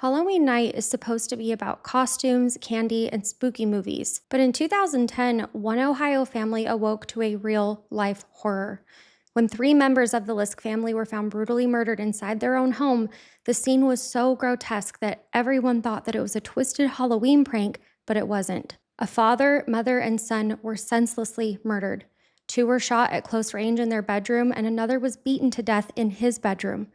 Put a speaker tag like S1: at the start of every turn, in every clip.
S1: Halloween night is supposed to be about costumes, candy, and spooky movies. But in 2010, one Ohio family awoke to a real life horror. When three members of the Lisk family were found brutally murdered inside their own home, the scene was so grotesque that everyone thought that it was a twisted Halloween prank, but it wasn't. A father, mother, and son were senselessly murdered. Two were shot at close range in their bedroom, and another was beaten to death in his bedroom.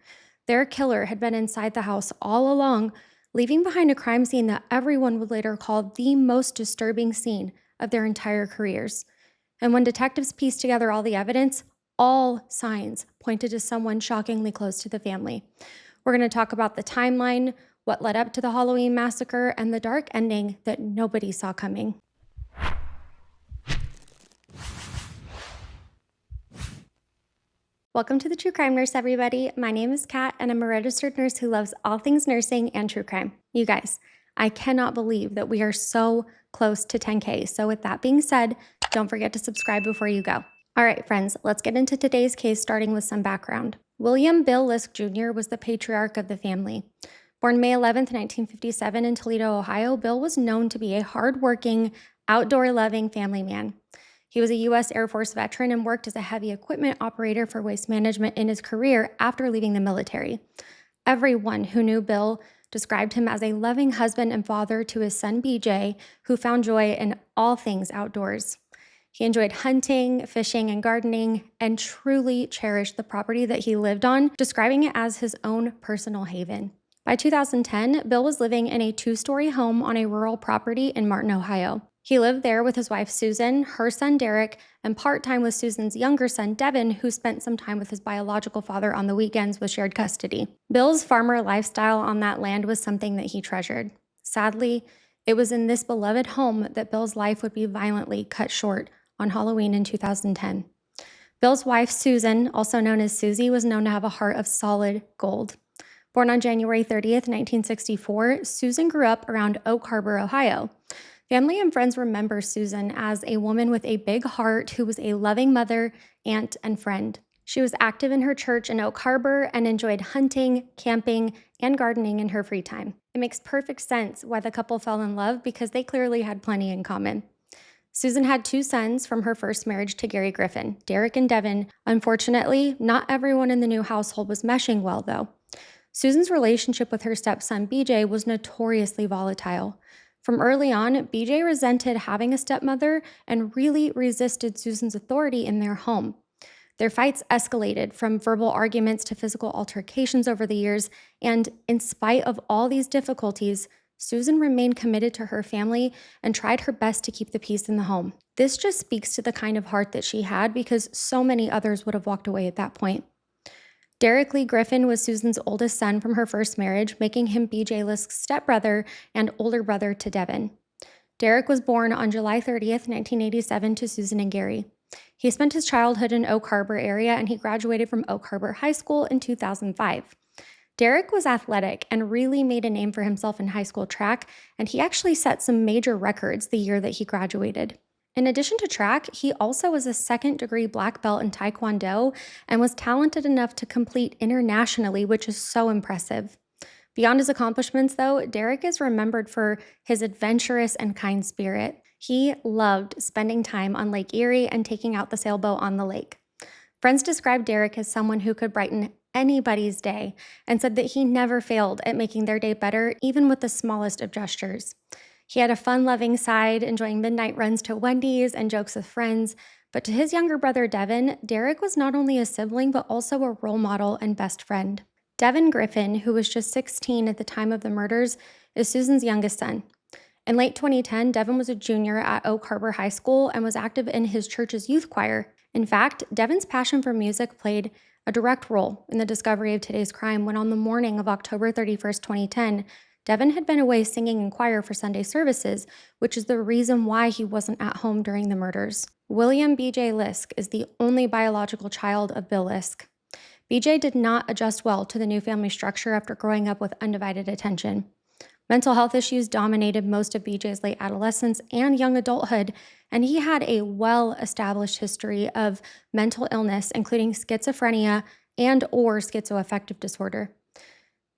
S1: Their killer had been inside the house all along, leaving behind a crime scene that everyone would later call the most disturbing scene of their entire careers. And when detectives pieced together all the evidence, all signs pointed to someone shockingly close to the family. We're going to talk about the timeline, what led up to the Halloween massacre, and the dark ending that nobody saw coming. Welcome to the True Crime Nurse, everybody. My name is Kat, and I'm a registered nurse who loves all things nursing and true crime. You guys, I cannot believe that we are so close to 10K. So with that being said, don't forget to subscribe before you go. All right, friends, let's get into today's case, starting with some background. William Bill Lisk Jr. was the patriarch of the family. Born May 11th, 1957 in Toledo, Ohio, Bill was known to be a hardworking, outdoor-loving family man. He was a U.S. Air Force veteran and worked as a heavy equipment operator for waste management in his career after leaving the military. Everyone who knew Bill described him as a loving husband and father to his son BJ, who found joy in all things outdoors. He enjoyed hunting, fishing, and gardening, and truly cherished the property that he lived on, describing it as his own personal haven. By 2010, Bill was living in a two-story home on a rural property in Martin, Ohio. He lived there with his wife Susan, her son Derek, and part-time with Susan's younger son Devon, who spent some time with his biological father on the weekends with shared custody. Bill's farmer lifestyle on that land was something that he treasured. Sadly, it was in this beloved home that Bill's life would be violently cut short on Halloween in 2010. Bill's wife Susan, also known as Susie, was known to have a heart of solid gold. Born on January 30th, 1964, Susan grew up around Oak Harbor, Ohio. Family and friends remember Susan as a woman with a big heart who was a loving mother, aunt, and friend. She was active in her church in Oak Harbor and enjoyed hunting, camping, and gardening in her free time. It makes perfect sense why the couple fell in love because they clearly had plenty in common. Susan had two sons from her first marriage to Gary Griffin, Derek and Devon. Unfortunately, not everyone in the new household was meshing well, though. Susan's relationship with her stepson BJ was notoriously volatile. From early on, BJ resented having a stepmother and really resisted Susan's authority in their home. Their fights escalated from verbal arguments to physical altercations over the years, and in spite of all these difficulties, Susan remained committed to her family and tried her best to keep the peace in the home. This just speaks to the kind of heart that she had because so many others would have walked away at that point. Derek Lee Griffin was Susan's oldest son from her first marriage, making him BJ Lisk's stepbrother and older brother to Devon. Derek was born on July 30th, 1987 to Susan and Gary. He spent his childhood in Oak Harbor area and he graduated from Oak Harbor High School in 2005. Derek was athletic and really made a name for himself in high school track, and he actually set some major records the year that he graduated. In addition to track, he also was a second-degree black belt in Taekwondo and was talented enough to compete internationally, which is so impressive. Beyond his accomplishments, though, Derek is remembered for his adventurous and kind spirit. He loved spending time on Lake Erie and taking out the sailboat on the lake. Friends described Derek as someone who could brighten anybody's day and said that he never failed at making their day better, even with the smallest of gestures. He had a fun-loving side, enjoying midnight runs to Wendy's and jokes with friends, but to his younger brother Devon, Derek was not only a sibling but also a role model and best friend. Devon Griffin, who was just 16 at the time of the murders, is Susan's youngest son. In late 2010, Devon was a junior at Oak Harbor High School and was active in his church's youth choir. In fact, Devon's passion for music played a direct role in the discovery of today's crime when on the morning of October 31st, 2010, Devon had been away singing in choir for Sunday services, which is the reason why he wasn't at home during the murders. William B.J. Lisk is the only biological child of Bill Lisk. B.J. did not adjust well to the new family structure after growing up with undivided attention. Mental health issues dominated most of B.J.'s late adolescence and young adulthood, and he had a well-established history of mental illness, including schizophrenia and/or schizoaffective disorder.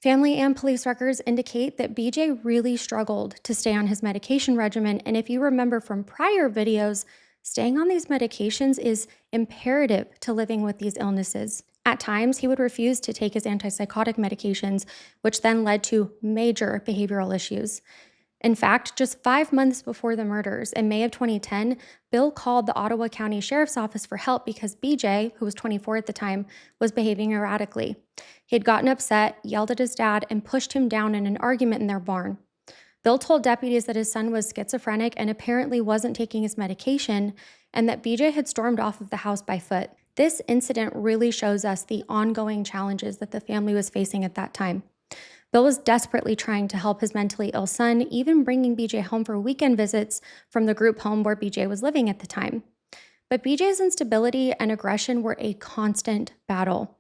S1: Family and police records indicate that BJ really struggled to stay on his medication regimen. And if you remember from prior videos, staying on these medications is imperative to living with these illnesses. At times, he would refuse to take his antipsychotic medications, which then led to major behavioral issues. In fact, just 5 months before the murders, in May of 2010, Bill called the Ottawa County Sheriff's Office for help because BJ, who was 24 at the time, was behaving erratically. He had gotten upset, yelled at his dad, and pushed him down in an argument in their barn. Bill told deputies that his son was schizophrenic and apparently wasn't taking his medication, and that BJ had stormed off of the house by foot. This incident really shows us the ongoing challenges that the family was facing at that time. Bill was desperately trying to help his mentally ill son, even bringing BJ home for weekend visits from the group home where BJ was living at the time. But BJ's instability and aggression were a constant battle.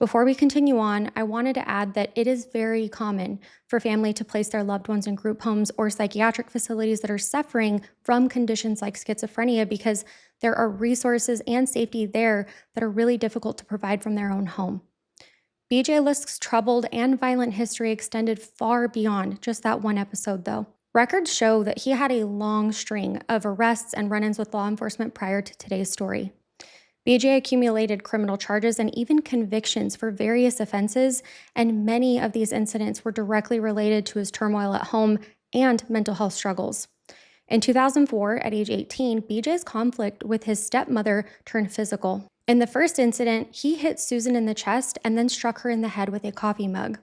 S1: Before we continue on, I wanted to add that it is very common for family to place their loved ones in group homes or psychiatric facilities that are suffering from conditions like schizophrenia because there are resources and safety there that are really difficult to provide from their own home. BJ Lisk's troubled and violent history extended far beyond just that one episode, though. Records show that he had a long string of arrests and run-ins with law enforcement prior to today's story. BJ accumulated criminal charges and even convictions for various offenses, and many of these incidents were directly related to his turmoil at home and mental health struggles. In 2004, at age 18, BJ's conflict with his stepmother turned physical. In the first incident, he hit Susan in the chest and then struck her in the head with a coffee mug.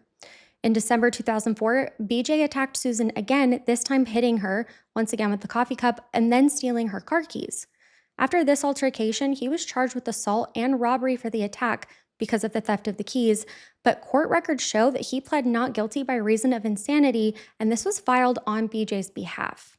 S1: In December 2004, BJ attacked Susan again, this time hitting her, once again with the coffee cup, and then stealing her car keys. After this altercation, he was charged with assault and robbery for the attack because of the theft of the keys, but court records show that he pled not guilty by reason of insanity, and this was filed on BJ's behalf.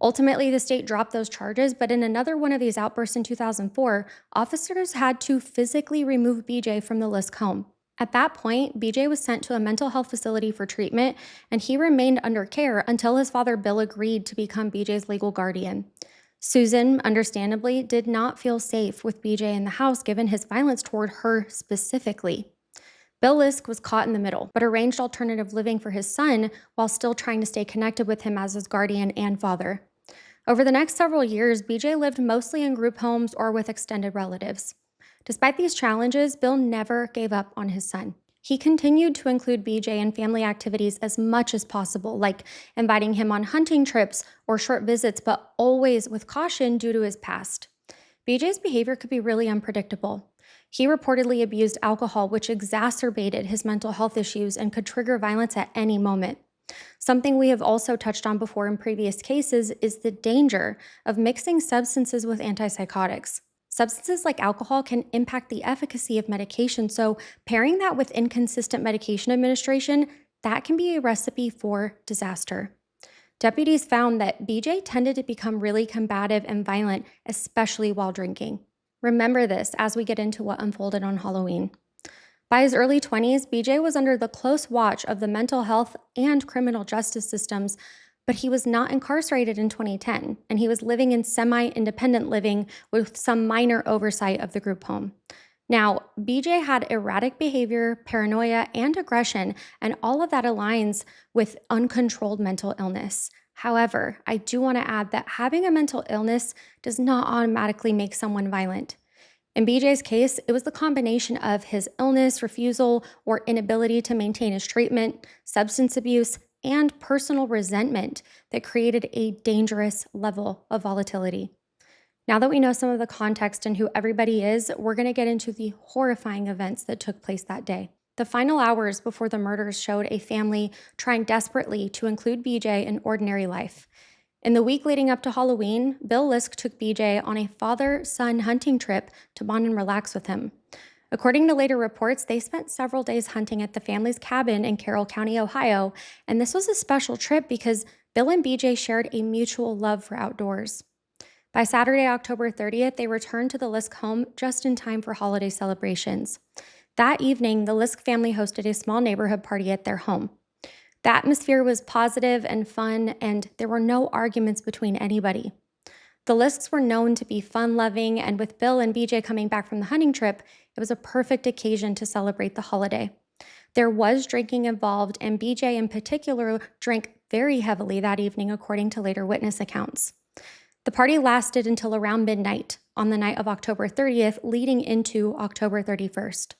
S1: Ultimately, the state dropped those charges, but in another one of these outbursts in 2004, officers had to physically remove BJ from the Lisk home. At that point, BJ was sent to a mental health facility for treatment, and he remained under care until his father Bill agreed to become BJ's legal guardian. Susan, understandably, did not feel safe with BJ in the house given his violence toward her specifically. Bill Lisk was caught in the middle, but arranged alternative living for his son while still trying to stay connected with him as his guardian and father. Over the next several years, BJ lived mostly in group homes or with extended relatives. Despite these challenges, Bill never gave up on his son. He continued to include BJ in family activities as much as possible, like inviting him on hunting trips or short visits, but always with caution due to his past. BJ's behavior could be really unpredictable. He reportedly abused alcohol, which exacerbated his mental health issues and could trigger violence at any moment. Something we have also touched on before in previous cases is the danger of mixing substances with antipsychotics. Substances like alcohol can impact the efficacy of medication, so pairing that with inconsistent medication administration, that can be a recipe for disaster. Deputies found that BJ tended to become really combative and violent, especially while drinking. Remember this as we get into what unfolded on Halloween. By his early 20s, BJ was under the close watch of the mental health and criminal justice systems, but he was not incarcerated in 2010, and he was living in semi-independent living with some minor oversight of the group home. Now, BJ had erratic behavior, paranoia, and aggression, and all of that aligns with uncontrolled mental illness. However, I do want to add that having a mental illness does not automatically make someone violent. In BJ's case, it was the combination of his illness, refusal, or inability to maintain his treatment, substance abuse, and personal resentment that created a dangerous level of volatility. Now that we know some of the context and who everybody is, we're going to get into the horrifying events that took place that day. The final hours before the murders showed a family trying desperately to include BJ in ordinary life. In the week leading up to Halloween, Bill Lisk took BJ on a father-son hunting trip to bond and relax with him. According to later reports, they spent several days hunting at the family's cabin in Carroll County, Ohio, and this was a special trip because Bill and BJ shared a mutual love for outdoors. By Saturday, October 30th, they returned to the Lisk home just in time for holiday celebrations. That evening, the Lisk family hosted a small neighborhood party at their home. The atmosphere was positive and fun, and there were no arguments between anybody. The Lisks were known to be fun-loving, and with Bill and BJ coming back from the hunting trip, it was a perfect occasion to celebrate the holiday. There was drinking involved, and BJ in particular drank very heavily that evening, according to later witness accounts. The party lasted until around midnight on the night of October 30th, leading into October 31st.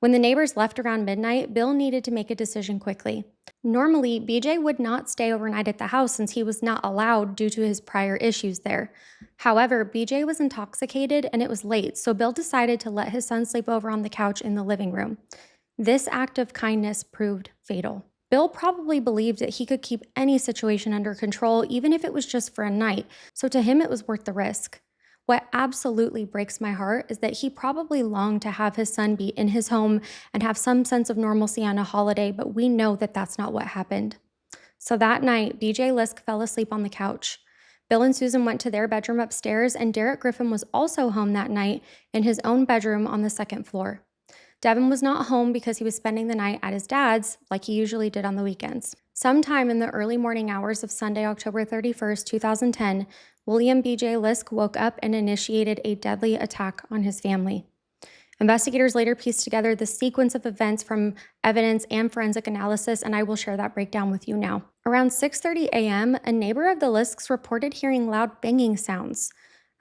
S1: When the neighbors left around midnight, Bill needed to make a decision quickly. Normally, BJ would not stay overnight at the house since he was not allowed due to his prior issues there. However, BJ was intoxicated and it was late, so Bill decided to let his son sleep over on the couch in the living room. This act of kindness proved fatal. Bill probably believed that he could keep any situation under control, even if it was just for a night, so to him it was worth the risk. What absolutely breaks my heart is that he probably longed to have his son be in his home and have some sense of normalcy on a holiday, but we know that that's not what happened. So that night, BJ Lisk fell asleep on the couch. Bill and Susan went to their bedroom upstairs, and Derek Griffin was also home that night in his own bedroom on the second floor. Devon was not home because he was spending the night at his dad's, like he usually did on the weekends. Sometime in the early morning hours of Sunday, October 31st, 2010, William B.J. Lisk woke up and initiated a deadly attack on his family. Investigators later pieced together the sequence of events from evidence and forensic analysis, and I will share that breakdown with you now. Around 6:30 a.m., a neighbor of the Lisks reported hearing loud banging sounds.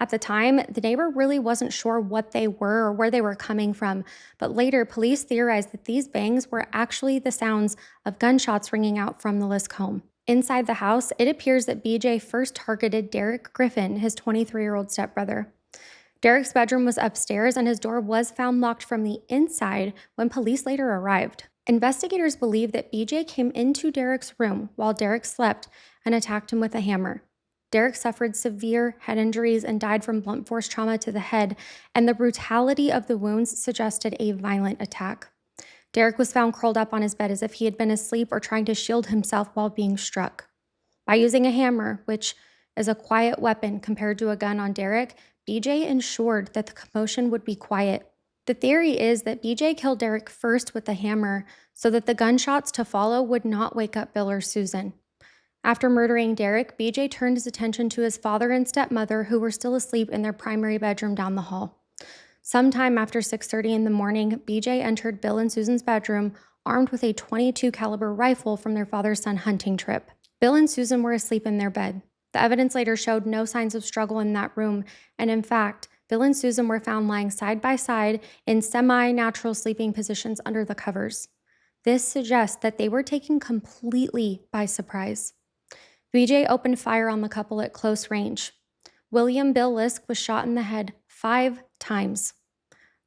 S1: At the time, the neighbor really wasn't sure what they were or where they were coming from, but later police theorized that these bangs were actually the sounds of gunshots ringing out from the Lisk home. Inside the house, it appears that BJ first targeted Derek Griffin, his 23-year-old stepbrother. Derek's bedroom was upstairs and his door was found locked from the inside when police later arrived. Investigators believe that BJ came into Derek's room while Derek slept and attacked him with a hammer. Derek suffered severe head injuries and died from blunt force trauma to the head, and the brutality of the wounds suggested a violent attack. Derek was found curled up on his bed as if he had been asleep or trying to shield himself while being struck. By using a hammer, which is a quiet weapon compared to a gun on Derek, BJ ensured that the commotion would be quiet. The theory is that BJ killed Derek first with the hammer so that the gunshots to follow would not wake up Bill or Susan. After murdering Derek, BJ turned his attention to his father and stepmother, who were still asleep in their primary bedroom down the hall. Sometime after 6:30 in the morning, BJ entered Bill and Susan's bedroom armed with a .22 caliber rifle from their father-son hunting trip. Bill and Susan were asleep in their bed. The evidence later showed no signs of struggle in that room, and in fact, Bill and Susan were found lying side by side in semi-natural sleeping positions under the covers. This suggests that they were taken completely by surprise. BJ opened fire on the couple at close range. William Bill Lisk was shot in the head 5 times.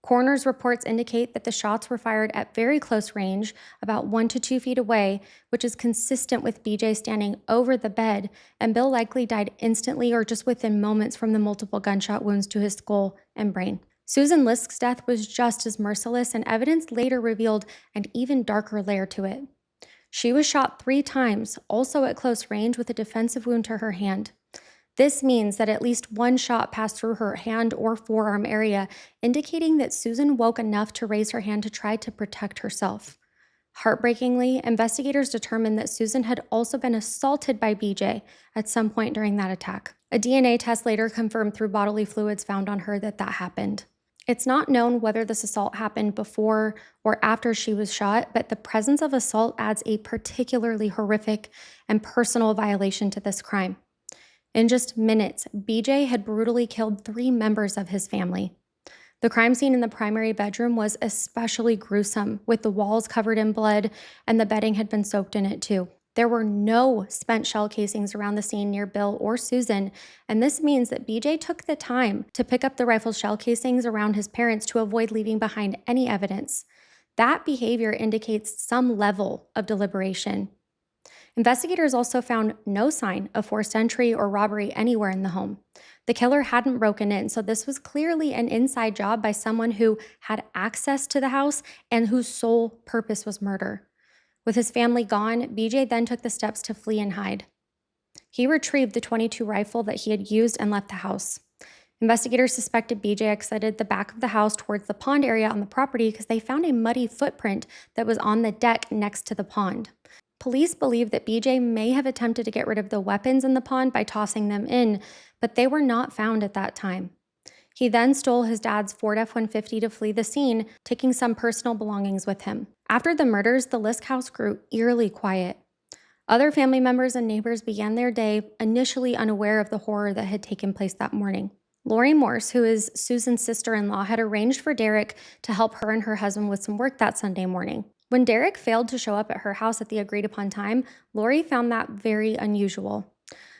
S1: Coroner's reports indicate that the shots were fired at very close range, about 1 to 2 feet away, which is consistent with BJ standing over the bed, and Bill likely died instantly or just within moments from the multiple gunshot wounds to his skull and brain. Susan Lisk's death was just as merciless, and evidence later revealed an even darker layer to it. She was shot 3 times, also at close range, with a defensive wound to her hand. This means that at least one shot passed through her hand or forearm area, indicating that Susan woke enough to raise her hand to try to protect herself. Heartbreakingly, investigators determined that Susan had also been assaulted by BJ at some point during that attack. A DNA test later confirmed through bodily fluids found on her that happened. It's not known whether this assault happened before or after she was shot, but the presence of assault adds a particularly horrific and personal violation to this crime. In just minutes, BJ had brutally killed 3 members of his family. The crime scene in the primary bedroom was especially gruesome, with the walls covered in blood and the bedding had been soaked in it too. There were no spent shell casings around the scene near Bill or Susan, and this means that BJ took the time to pick up the rifle shell casings around his parents to avoid leaving behind any evidence. That behavior indicates some level of deliberation. Investigators also found no sign of forced entry or robbery anywhere in the home. The killer hadn't broken in, so this was clearly an inside job by someone who had access to the house and whose sole purpose was murder. With his family gone, BJ then took the steps to flee and hide. He retrieved the .22 rifle that he had used and left the house. Investigators suspected BJ exited the back of the house towards the pond area on the property because they found a muddy footprint that was on the deck next to the pond. Police believe that BJ may have attempted to get rid of the weapons in the pond by tossing them in, but they were not found at that time. He then stole his dad's Ford F-150 to flee the scene, taking some personal belongings with him. After the murders, the Lisk house grew eerily quiet. Other family members and neighbors began their day initially unaware of the horror that had taken place that morning. Lorie Morse, who is Susan's sister-in-law, had arranged for Derek to help her and her husband with some work that Sunday morning. When Derek failed to show up at her house at the agreed-upon time, Lorie found that very unusual.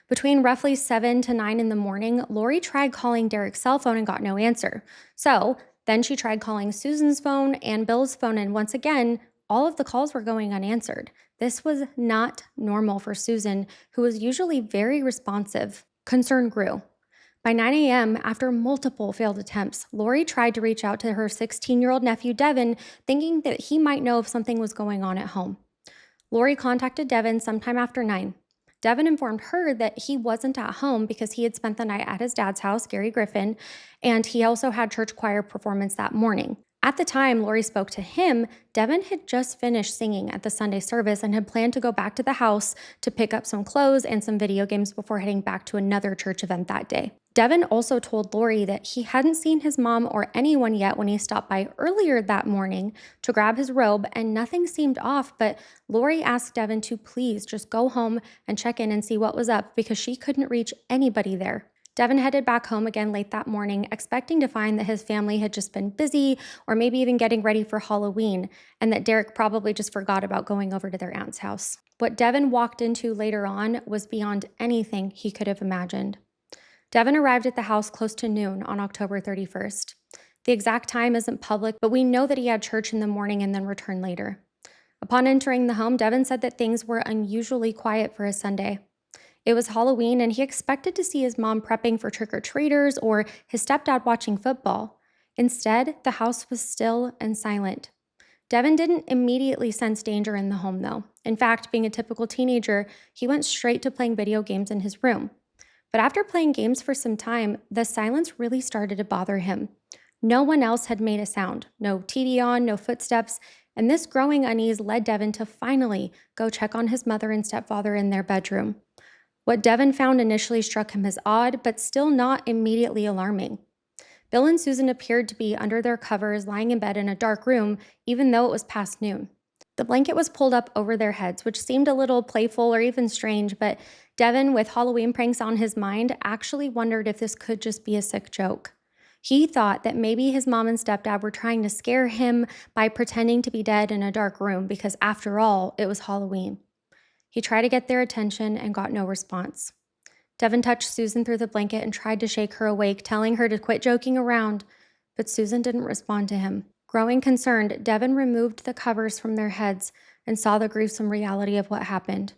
S1: Between roughly 7 to 9 in the morning, Lorie tried calling Derek's cell phone and got no answer. So then she tried calling Susan's phone and Bill's phone, and once again, all of the calls were going unanswered. This was not normal for Susan, who was usually very responsive. Concern grew. By 9 a.m., after multiple failed attempts, Lorie tried to reach out to her 16-year-old nephew, Devon, thinking that he might know if something was going on at home. Lorie contacted Devon sometime after 9. Devon informed her that he wasn't at home because he had spent the night at his dad's house, Gary Griffin, and he also had church choir performance that morning. At the time Lorie spoke to him, Devon had just finished singing at the Sunday service and had planned to go back to the house to pick up some clothes and some video games before heading back to another church event that day. Devon also told Lorie that he hadn't seen his mom or anyone yet when he stopped by earlier that morning to grab his robe, and nothing seemed off, but Lorie asked Devon to please just go home and check in and see what was up because she couldn't reach anybody there. Devon headed back home again late that morning, expecting to find that his family had just been busy or maybe even getting ready for Halloween, and that Derek probably just forgot about going over to their aunt's house. What Devon walked into later on was beyond anything he could have imagined. Devon arrived at the house close to noon on October 31st. The exact time isn't public, but we know that he had church in the morning and then returned later. Upon entering the home, Devon said that things were unusually quiet for a Sunday. It was Halloween, and he expected to see his mom prepping for trick-or-treaters or his stepdad watching football. Instead, the house was still and silent. Devon didn't immediately sense danger in the home, though. In fact, being a typical teenager, he went straight to playing video games in his room. But after playing games for some time, the silence really started to bother him. No one else had made a sound, no TV on, no footsteps, and this growing unease led Devon to finally go check on his mother and stepfather in their bedroom. What Devon found initially struck him as odd, but still not immediately alarming. Bill and Susan appeared to be under their covers, lying in bed in a dark room, even though it was past noon. The blanket was pulled up over their heads, which seemed a little playful or even strange, but Devon, with Halloween pranks on his mind, actually wondered if this could just be a sick joke. He thought that maybe his mom and stepdad were trying to scare him by pretending to be dead in a dark room because, after all, it was Halloween. He tried to get their attention and got no response. Devon touched Susan through the blanket and tried to shake her awake, telling her to quit joking around, but Susan didn't respond to him. Growing concerned, Devon removed the covers from their heads and saw the gruesome reality of what happened.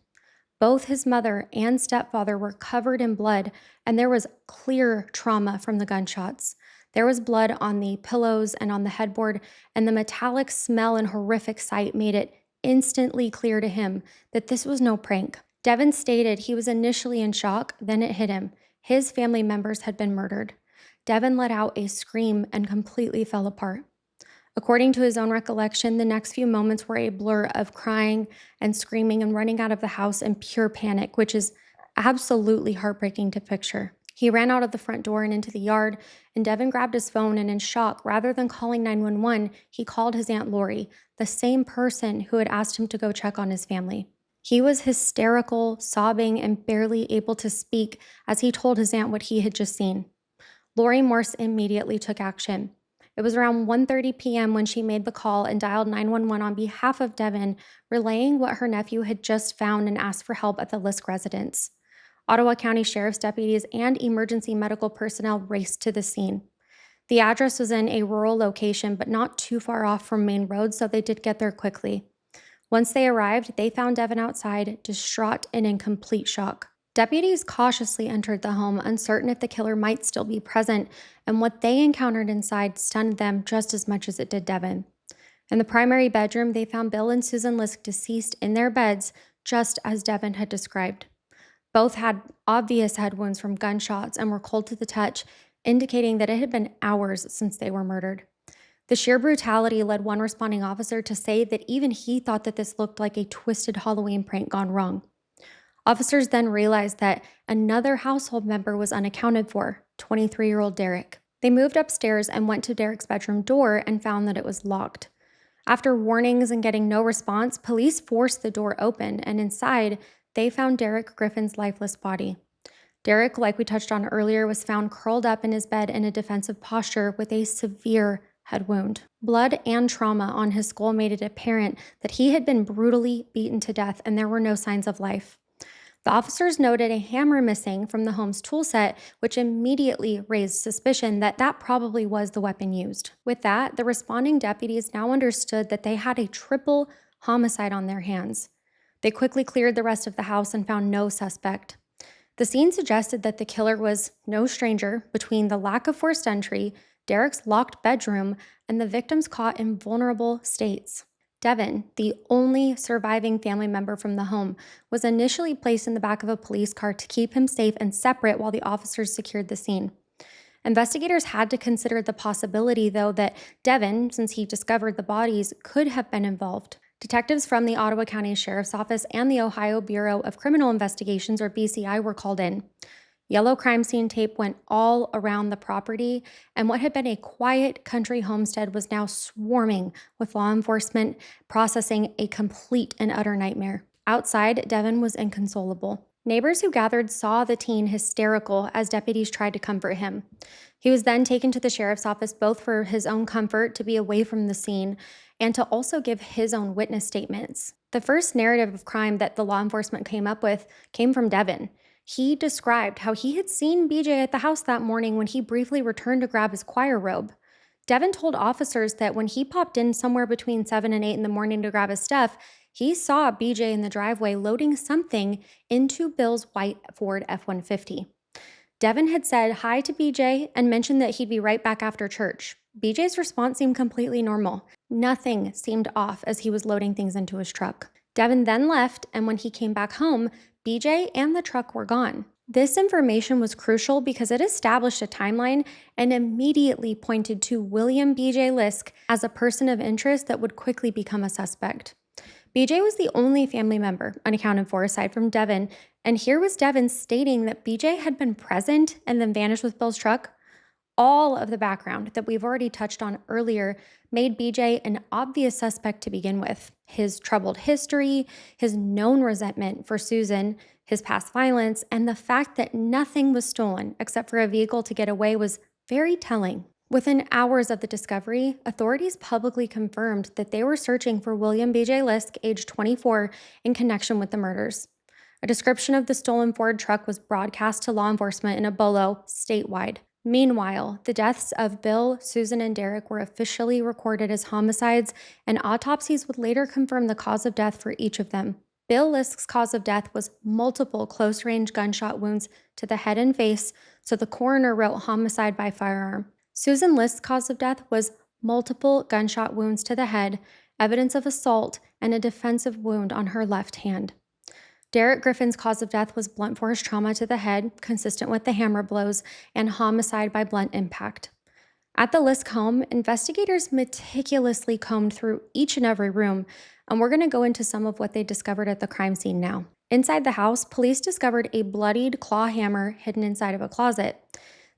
S1: Both his mother and stepfather were covered in blood, and there was clear trauma from the gunshots. There was blood on the pillows and on the headboard, and the metallic smell and horrific sight made it instantly clear to him that this was no prank. Devon stated he was initially in shock, then it hit him. His family members had been murdered. Devon let out a scream and completely fell apart. According to his own recollection, the next few moments were a blur of crying and screaming and running out of the house in pure panic, which is absolutely heartbreaking to picture. He ran out of the front door and into the yard, and Devon grabbed his phone and, in shock, rather than calling 911, he called his Aunt Lorie, the same person who had asked him to go check on his family. He was hysterical, sobbing, and barely able to speak as he told his aunt what he had just seen. Lorie Morse immediately took action. It was around 1:30 p.m. when she made the call and dialed 911 on behalf of Devon, relaying what her nephew had just found and asked for help at the Lisk residence. Ottawa County Sheriff's deputies and emergency medical personnel raced to the scene. The address was in a rural location, but not too far off from main roads, so they did get there quickly. Once they arrived, they found Devon outside, distraught and in complete shock. Deputies cautiously entered the home, uncertain if the killer might still be present, and what they encountered inside stunned them just as much as it did Devon. In the primary bedroom, they found Bill and Susan Lisk deceased in their beds, just as Devon had described. Both had obvious head wounds from gunshots and were cold to the touch, indicating that it had been hours since they were murdered. The sheer brutality led one responding officer to say that even he thought that this looked like a twisted Halloween prank gone wrong. Officers then realized that another household member was unaccounted for, 23-year-old Derek. They moved upstairs and went to Derek's bedroom door and found that it was locked. After warnings and getting no response, police forced the door open, and inside, they found Derek Griffin's lifeless body. Derek, like we touched on earlier, was found curled up in his bed in a defensive posture with a severe head wound. Blood and trauma on his skull made it apparent that he had been brutally beaten to death, and there were no signs of life. The officers noted a hammer missing from the home's tool set, which immediately raised suspicion that that probably was the weapon used. With that, the responding deputies now understood that they had a triple homicide on their hands. They quickly cleared the rest of the house and found no suspect. The scene suggested that the killer was no stranger between the lack of forced entry, Derek's locked bedroom, and the victims caught in vulnerable states. Devon, the only surviving family member from the home, was initially placed in the back of a police car to keep him safe and separate while the officers secured the scene. Investigators had to consider the possibility, though, that Devon, since he discovered the bodies, could have been involved. Detectives from the Ottawa County Sheriff's Office and the Ohio Bureau of Criminal Investigations, or BCI, were called in. Yellow crime scene tape went all around the property, and what had been a quiet country homestead was now swarming with law enforcement processing a complete and utter nightmare. Outside, Devon was inconsolable. Neighbors who gathered saw the teen hysterical as deputies tried to comfort him. He was then taken to the sheriff's office both for his own comfort to be away from the scene and to also give his own witness statements. The first narrative of crime that the law enforcement came up with came from Devon. He described how he had seen BJ at the house that morning when he briefly returned to grab his choir robe. Devon told officers that when he popped in somewhere between 7 and 8 in the morning to grab his stuff, he saw BJ in the driveway loading something into Bill's white Ford F-150. Devon had said hi to BJ and mentioned that he'd be right back after church. BJ's response seemed completely normal. Nothing seemed off as he was loading things into his truck. Devon then left, and when he came back home, BJ and the truck were gone. This information was crucial because it established a timeline and immediately pointed to William B.J. Lisk as a person of interest that would quickly become a suspect. BJ was the only family member unaccounted for aside from Devon, and here was Devon stating that BJ had been present and then vanished with Bill's truck. All of the background that we've already touched on earlier made BJ an obvious suspect to begin with. His troubled history, his known resentment for Susan, his past violence, and the fact that nothing was stolen except for a vehicle to get away was very telling. Within hours of the discovery, authorities publicly confirmed that they were searching for William B.J. Lisk, age 24, in connection with the murders. A description of the stolen Ford truck was broadcast to law enforcement in a bolo statewide. Meanwhile, the deaths of Bill, Susan, and Derek were officially recorded as homicides, and autopsies would later confirm the cause of death for each of them. Bill Lisk's cause of death was multiple close-range gunshot wounds to the head and face, so the coroner wrote homicide by firearm. Susan Lisk's cause of death was multiple gunshot wounds to the head, evidence of assault, and a defensive wound on her left hand. Derek Griffin's cause of death was blunt force trauma to the head, consistent with the hammer blows, and homicide by blunt impact. At the Lisk home, investigators meticulously combed through each and every room, and we're going to go into some of what they discovered at the crime scene now. Inside the house, police discovered a bloodied claw hammer hidden inside of a closet.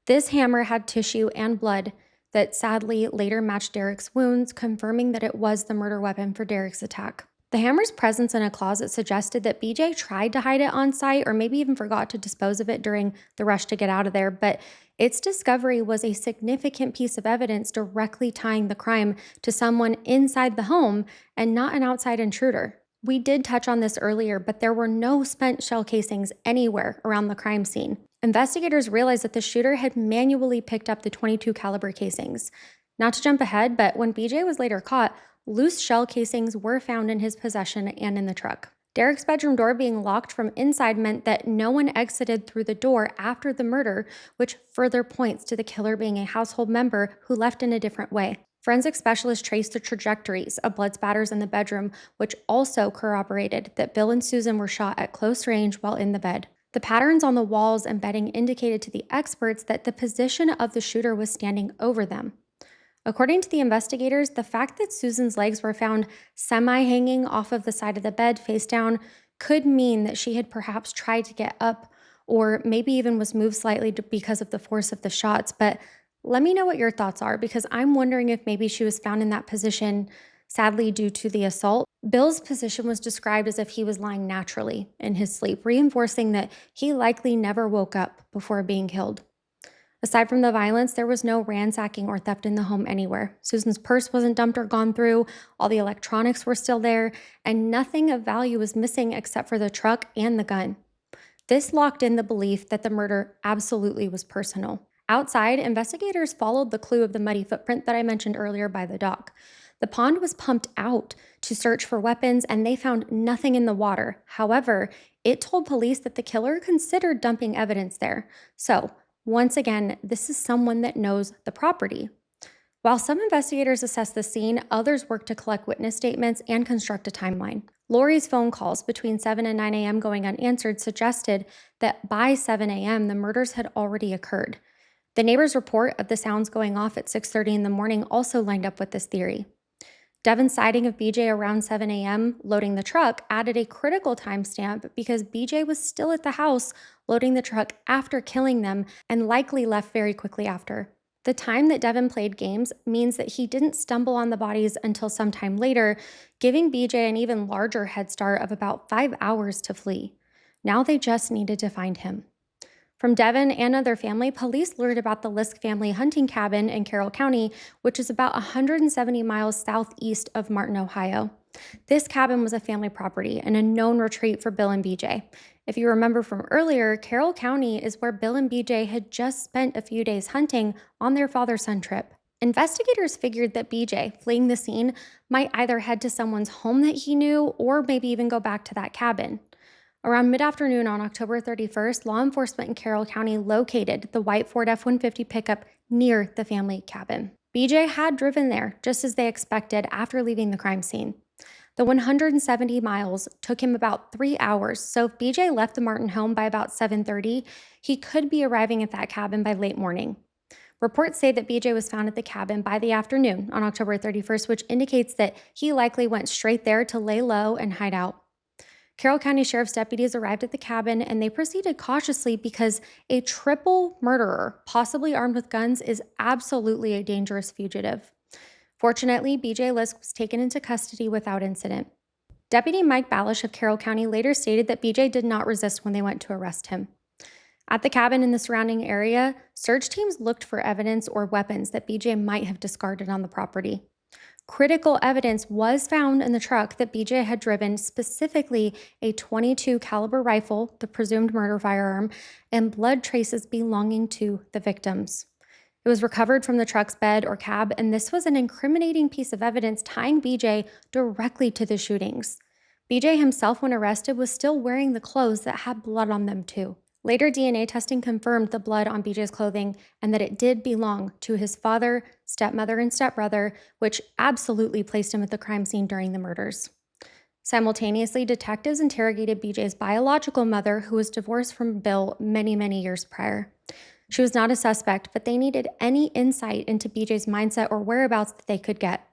S1: This hammer had tissue and blood that sadly later matched Derek's wounds, confirming that it was the murder weapon for Derek's attack. The hammer's presence in a closet suggested that BJ tried to hide it on site or maybe even forgot to dispose of it during the rush to get out of there, but its discovery was a significant piece of evidence directly tying the crime to someone inside the home and not an outside intruder. We did touch on this earlier, but there were no spent shell casings anywhere around the crime scene. Investigators realized that the shooter had manually picked up the .22 caliber casings. Not to jump ahead, but when BJ was later caught, loose shell casings were found in his possession and in the truck. Derek's bedroom door being locked from inside meant that no one exited through the door after the murder, which further points to the killer being a household member who left in a different way. Forensic specialists traced the trajectories of blood spatters in the bedroom, which also corroborated that Bill and Susan were shot at close range while in the bed. The patterns on the walls and bedding indicated to the experts that the position of the shooter was standing over them. According to the investigators, the fact that Susan's legs were found semi-hanging off of the side of the bed face down could mean that she had perhaps tried to get up or maybe even was moved slightly because of the force of the shots. But let me know what your thoughts are, because I'm wondering if maybe she was found in that position Sadly, due to the assault, Bill's position was described as if he was lying naturally in his sleep, reinforcing that he likely never woke up before being killed. Aside from the violence, there was no ransacking or theft in the home anywhere. Susan's purse wasn't dumped or gone through, all the electronics were still there, and nothing of value was missing except for the truck and the gun. This locked in the belief that the murder absolutely was personal. Outside, investigators followed the clue of the muddy footprint that I mentioned earlier by the dock. The pond was pumped out to search for weapons, and they found nothing in the water. However, it told police that the killer considered dumping evidence there. So, once again, this is someone that knows the property. While some investigators assess the scene, others work to collect witness statements and construct a timeline. Lorie's phone calls between 7 and 9 a.m. going unanswered suggested that by 7 a.m. the murders had already occurred. The neighbor's report of the sounds going off at 6:30 in the morning also lined up with this theory. Devon's sighting of BJ around 7 a.m. loading the truck added a critical timestamp because BJ was still at the house loading the truck after killing them and likely left very quickly after. The time that Devon played games means that he didn't stumble on the bodies until sometime later, giving BJ an even larger head start of about 5 hours to flee. Now they just needed to find him. From Devon and other family, police learned about the Lisk family hunting cabin in Carroll County, which is about 170 miles southeast of Martin, Ohio. This cabin was a family property and a known retreat for Bill and BJ. If you remember from earlier, Carroll County is where Bill and BJ had just spent a few days hunting on their father-son trip. Investigators figured that BJ, fleeing the scene, might either head to someone's home that he knew or maybe even go back to that cabin. Around mid-afternoon on October 31st, law enforcement in Carroll County located the white Ford F-150 pickup near the family cabin. BJ had driven there, just as they expected, after leaving the crime scene. The 170 miles took him about 3 hours, so if BJ left the Martin home by about 7:30, he could be arriving at that cabin by late morning. Reports say that BJ was found at the cabin by the afternoon on October 31st, which indicates that he likely went straight there to lay low and hide out. Carroll County Sheriff's deputies arrived at the cabin and they proceeded cautiously because a triple murderer, possibly armed with guns, is absolutely a dangerous fugitive. Fortunately, BJ Lisk was taken into custody without incident. Deputy Mike Balish of Carroll County later stated that BJ did not resist when they went to arrest him. At the cabin and the surrounding area, search teams looked for evidence or weapons that BJ might have discarded on the property. Critical evidence was found in the truck that BJ had driven, specifically a .22 caliber rifle, the presumed murder firearm, and blood traces belonging to the victims. It was recovered from the truck's bed or cab, and this was an incriminating piece of evidence tying BJ directly to the shootings. BJ himself, when arrested, was still wearing the clothes that had blood on them too. Later DNA testing confirmed the blood on BJ's clothing and that it did belong to his father, stepmother, and stepbrother, which absolutely placed him at the crime scene during the murders. Simultaneously, detectives interrogated BJ's biological mother, who was divorced from Bill many years prior. She was not a suspect, but they needed any insight into BJ's mindset or whereabouts that they could get.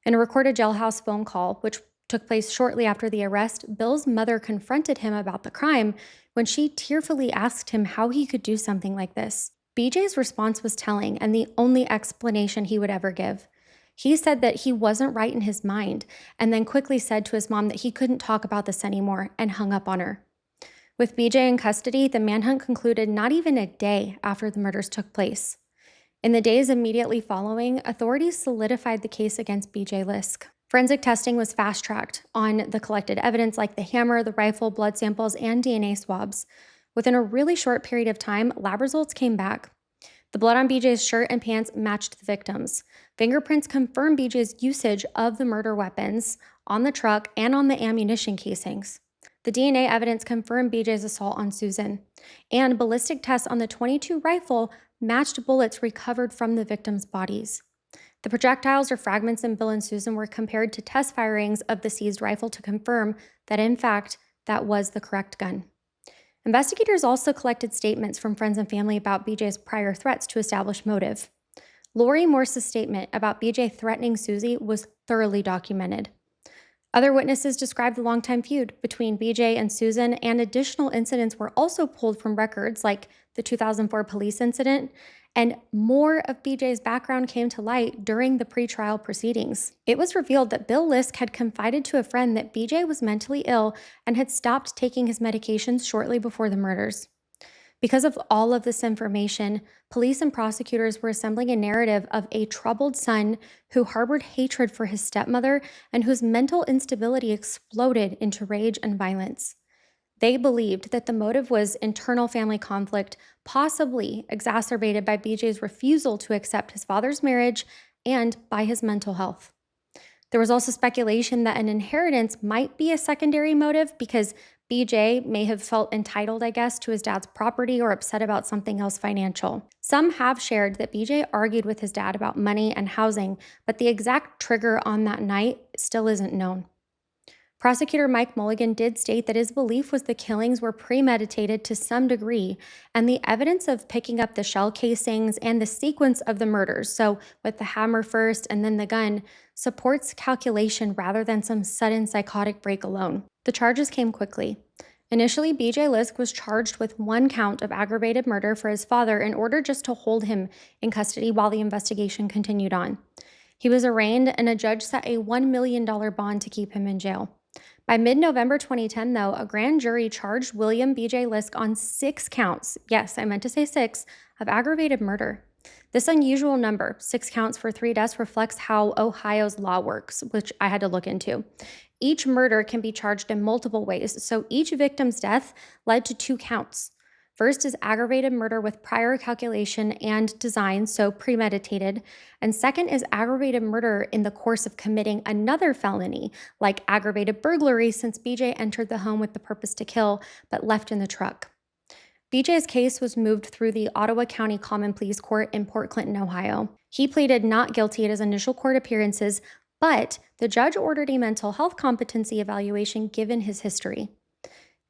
S1: In a recorded jailhouse phone call, which took place shortly after the arrest, Bill's mother confronted him about the crime when she tearfully asked him how he could do something like this. BJ's response was telling and the only explanation he would ever give. He said that he wasn't right in his mind and then quickly said to his mom that he couldn't talk about this anymore and hung up on her. With BJ in custody, the manhunt concluded not even a day after the murders took place. In the days immediately following, authorities solidified the case against BJ Lisk. Forensic testing was fast-tracked on the collected evidence like the hammer, the rifle, blood samples, and DNA swabs. Within a really short period of time, lab results came back. The blood on BJ's shirt and pants matched the victims. Fingerprints confirmed BJ's usage of the murder weapons on the truck and on the ammunition casings. The DNA evidence confirmed BJ's assault on Susan. And ballistic tests on the .22 rifle matched bullets recovered from the victims' bodies. The projectiles or fragments in Bill and Susan were compared to test firings of the seized rifle to confirm that, in fact, that was the correct gun. Investigators also collected statements from friends and family about BJ's prior threats to establish motive. Lorie Morse's statement about BJ threatening Susie was thoroughly documented. Other witnesses described the longtime feud between BJ and Susan, and additional incidents were also pulled from records like the 2004 police incident And more of BJ's background came to light during the pretrial proceedings. It was revealed that Bill Lisk had confided to a friend that BJ was mentally ill and had stopped taking his medications shortly before the murders. Because of all of this information, police and prosecutors were assembling a narrative of a troubled son who harbored hatred for his stepmother and whose mental instability exploded into rage and violence. They believed that the motive was internal family conflict, possibly exacerbated by BJ's refusal to accept his father's marriage and by his mental health. There was also speculation that an inheritance might be a secondary motive because BJ may have felt entitled, I guess, to his dad's property or upset about something else financial. Some have shared that BJ argued with his dad about money and housing, but the exact trigger on that night still isn't known. Prosecutor Mike Mulligan did state that his belief was the killings were premeditated to some degree, and the evidence of picking up the shell casings and the sequence of the murders, so with the hammer first and then the gun, supports calculation rather than some sudden psychotic break alone. The charges came quickly. Initially, BJ Lisk was charged with one count of aggravated murder for his father in order just to hold him in custody while the investigation continued on. He was arraigned, and a judge set a $1 million bond to keep him in jail. By mid-November 2010, though, a grand jury charged William B.J. Lisk on 6 counts, yes, I meant to say 6, of aggravated murder. This unusual number, 6 counts for 3 deaths, reflects how Ohio's law works, which I had to look into. Each murder can be charged in multiple ways, so each victim's death led to 2 counts. First is aggravated murder with prior calculation and design, so premeditated. And second is aggravated murder in the course of committing another felony, like aggravated burglary, since BJ entered the home with the purpose to kill, but left in the truck. BJ's case was moved through the Ottawa County Common Pleas Court in Port Clinton, Ohio. He pleaded not guilty at his initial court appearances, but the judge ordered a mental health competency evaluation given his history.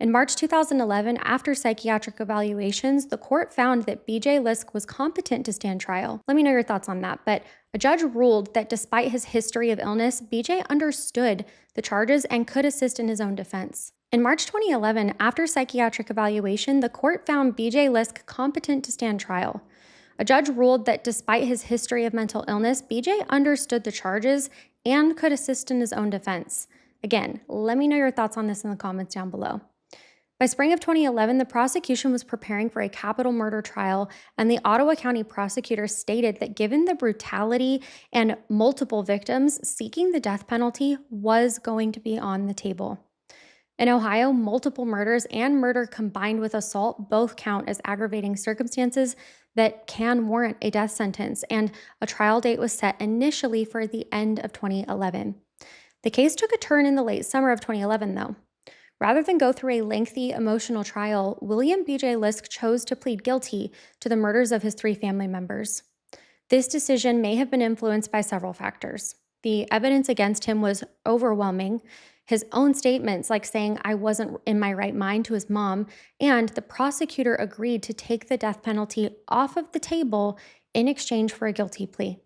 S1: In March 2011, after psychiatric evaluations, the court found that BJ Lisk was competent to stand trial. Let me know your thoughts on that, but a judge ruled that despite his history of illness, BJ understood the charges and could assist in his own defense. In March 2011, after psychiatric evaluation, the court found BJ Lisk competent to stand trial. A judge ruled that despite his history of mental illness, BJ understood the charges and could assist in his own defense. Again, let me know your thoughts on this in the comments down below. By spring of 2011, the prosecution was preparing for a capital murder trial, and the Ottawa County prosecutor stated that given the brutality and multiple victims, seeking the death penalty was going to be on the table. In Ohio, multiple murders and murder combined with assault both count as aggravating circumstances that can warrant a death sentence, and a trial date was set initially for the end of 2011. The case took a turn in the late summer of 2011, though. Rather than go through a lengthy, emotional trial, William B.J. Lisk chose to plead guilty to the murders of his 3 family members. This decision may have been influenced by several factors. The evidence against him was overwhelming. His own statements, like saying, "I wasn't in my right mind" to his mom, and the prosecutor agreed to take the death penalty off of the table in exchange for a guilty plea.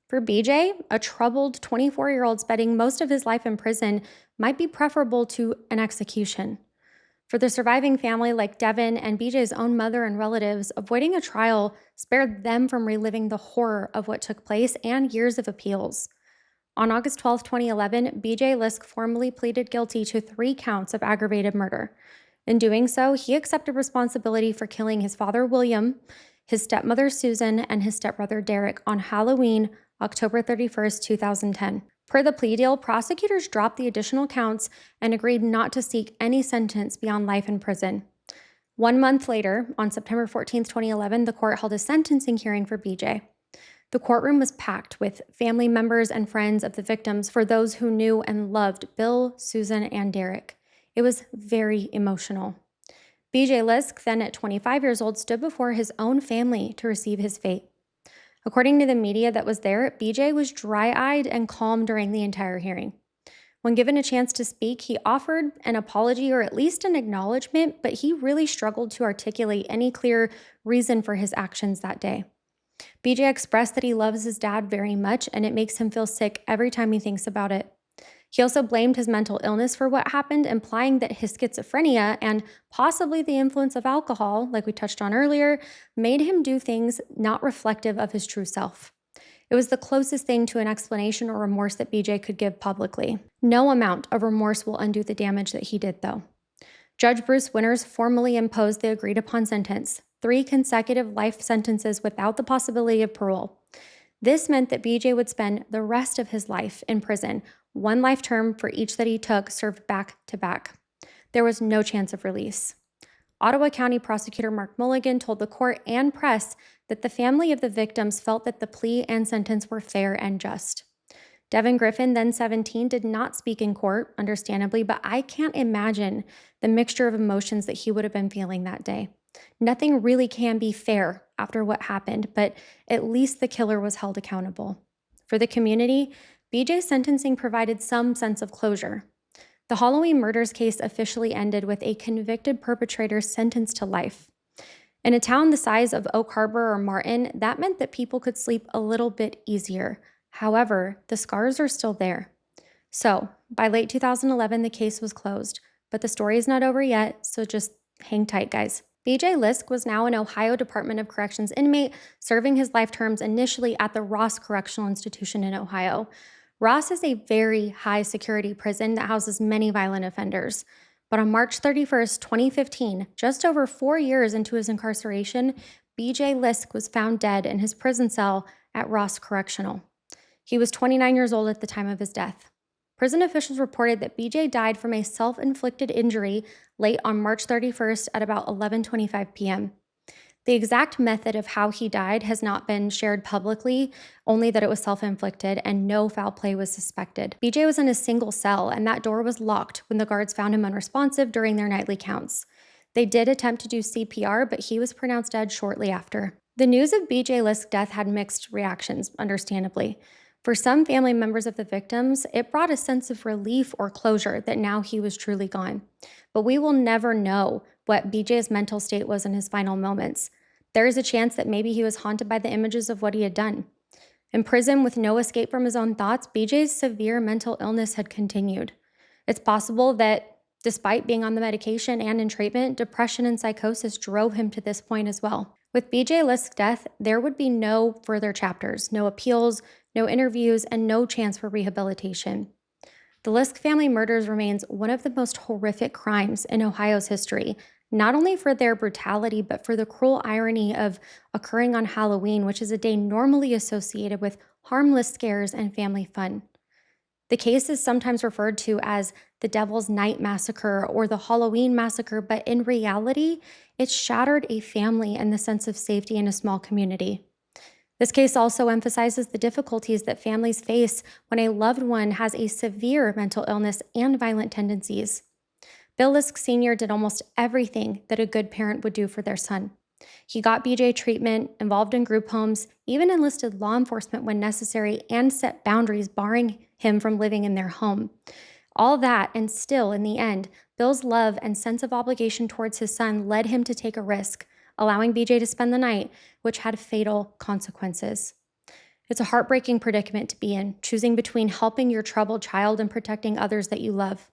S1: For BJ, a troubled 24-year-old spending most of his life in prison might be preferable to an execution. For the surviving family like Devon and BJ's own mother and relatives, avoiding a trial spared them from reliving the horror of what took place and years of appeals. On August 12, 2011, BJ Lisk formally pleaded guilty to 3 counts of aggravated murder. In doing so, he accepted responsibility for killing his father, William, his stepmother, Susan, and his stepbrother, Derek, on Halloween, October 31, 2010. Per the plea deal, prosecutors dropped the additional counts and agreed not to seek any sentence beyond life in prison. 1 month later, on September 14, 2011, the court held a sentencing hearing for BJ. The courtroom was packed with family members and friends of the victims for those who knew and loved Bill, Susan, and Derek. It was very emotional. BJ Lisk, then at 25 years old, stood before his own family to receive his fate. According to the media that was there, BJ was dry-eyed and calm during the entire hearing. When given a chance to speak, he offered an apology or at least an acknowledgement, but he really struggled to articulate any clear reason for his actions that day. BJ expressed that he loves his dad very much, and it makes him feel sick every time he thinks about it. He also blamed his mental illness for what happened, implying that his schizophrenia and possibly the influence of alcohol, like we touched on earlier, made him do things not reflective of his true self. It was the closest thing to an explanation or remorse that BJ could give publicly. No amount of remorse will undo the damage that he did, though. Judge Bruce Winters formally imposed the agreed-upon sentence, 3 consecutive life sentences without the possibility of parole. This meant that BJ would spend the rest of his life in prison, 1 life term for each that he took served back to back. There was no chance of release. Ottawa County Prosecutor Mark Mulligan told the court and press that the family of the victims felt that the plea and sentence were fair and just. Devon Griffin, then 17, did not speak in court, understandably, but I can't imagine the mixture of emotions that he would have been feeling that day. Nothing really can be fair after what happened, but at least the killer was held accountable. For the community, BJ's sentencing provided some sense of closure. The Halloween murders case officially ended with a convicted perpetrator sentenced to life. In a town the size of Oak Harbor or Martin, that meant that people could sleep a little bit easier. However, the scars are still there. So, by late 2011, the case was closed, but the story is not over yet, so just hang tight, guys. BJ Lisk was now an Ohio Department of Corrections inmate, serving his life terms initially at the Ross Correctional Institution in Ohio. Ross is a very high-security prison that houses many violent offenders. But on March 31st, 2015, just over 4 years into his incarceration, BJ Lisk was found dead in his prison cell at Ross Correctional. He was 29 years old at the time of his death. Prison officials reported that BJ died from a self-inflicted injury late on March 31st at about 11:25 p.m. The exact method of how he died has not been shared publicly, only that it was self-inflicted and no foul play was suspected. BJ was in a single cell, and that door was locked when the guards found him unresponsive during their nightly counts. They did attempt to do CPR, but he was pronounced dead shortly after. The news of BJ Lisk's death had mixed reactions, understandably. For some family members of the victims, it brought a sense of relief or closure that now he was truly gone. But we will never know what BJ's mental state was in his final moments. There is a chance that maybe he was haunted by the images of what he had done. In prison with no escape from his own thoughts, BJ's severe mental illness had continued. It's possible that despite being on the medication and in treatment, depression and psychosis drove him to this point as well. With BJ Lisk's death, there would be no further chapters, no appeals, no interviews, and no chance for rehabilitation. The Lisk family murders remains one of the most horrific crimes in Ohio's history, not only for their brutality, but for the cruel irony of occurring on Halloween, which is a day normally associated with harmless scares and family fun. The case is sometimes referred to as the Devil's Night Massacre or the Halloween Massacre, but in reality, it shattered a family and the sense of safety in a small community. This case also emphasizes the difficulties that families face when a loved one has a severe mental illness and violent tendencies. Bill Lisk Sr. did almost everything that a good parent would do for their son. He got BJ treatment, involved in group homes, even enlisted law enforcement when necessary, and set boundaries barring him from living in their home. All that, and still, in the end, Bill's love and sense of obligation towards his son led him to take a risk, allowing BJ to spend the night, which had fatal consequences. It's a heartbreaking predicament to be in, choosing between helping your troubled child and protecting others that you love.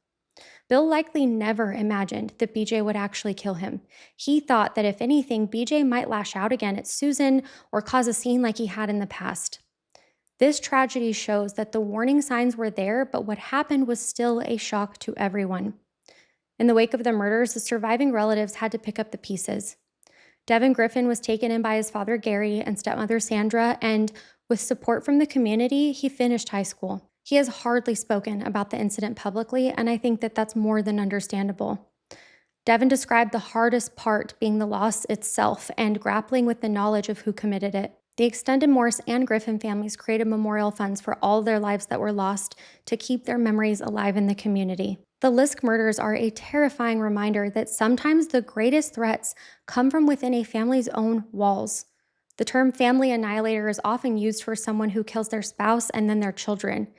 S1: Bill likely never imagined that BJ would actually kill him. He thought that if anything, BJ might lash out again at Susan or cause a scene like he had in the past. This tragedy shows that the warning signs were there, but what happened was still a shock to everyone. In the wake of the murders, the surviving relatives had to pick up the pieces. Devon Griffin was taken in by his father Gary and stepmother Sandra, and with support from the community, he finished high school. He has hardly spoken about the incident publicly, and I think that that's more than understandable. Devon described the hardest part being the loss itself and grappling with the knowledge of who committed it. The extended Morse and Griffin families created memorial funds for all their lives that were lost to keep their memories alive in the community. The Lisk murders are a terrifying reminder that sometimes the greatest threats come from within a family's own walls. The term family annihilator is often used for someone who kills their spouse and then their children.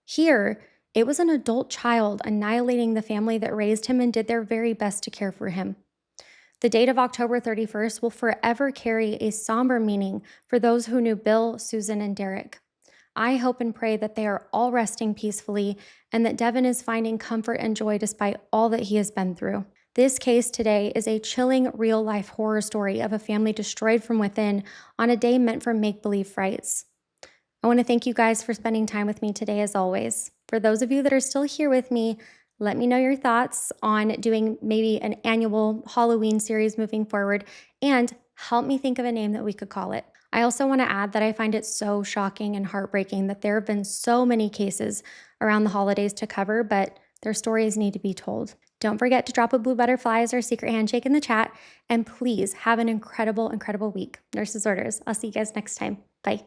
S1: Here, it was an adult child annihilating the family that raised him and did their very best to care for him. The date of October 31st will forever carry a somber meaning for those who knew Bill, Susan, and Derek. I hope and pray that they are all resting peacefully and that Devon is finding comfort and joy despite all that he has been through. This case today is a chilling real life horror story of a family destroyed from within on a day meant for make believe frights. I want to thank you guys for spending time with me today, as always. For those of you that are still here with me, let me know your thoughts on doing maybe an annual Halloween series moving forward, and help me think of a name that we could call it. I also want to add that I find it so shocking and heartbreaking that there have been so many cases around the holidays to cover, but their stories need to be told. Don't forget to drop a blue butterfly as our secret handshake in the chat, and please have an incredible, incredible week. Nurse's orders. I'll see you guys next time. Bye.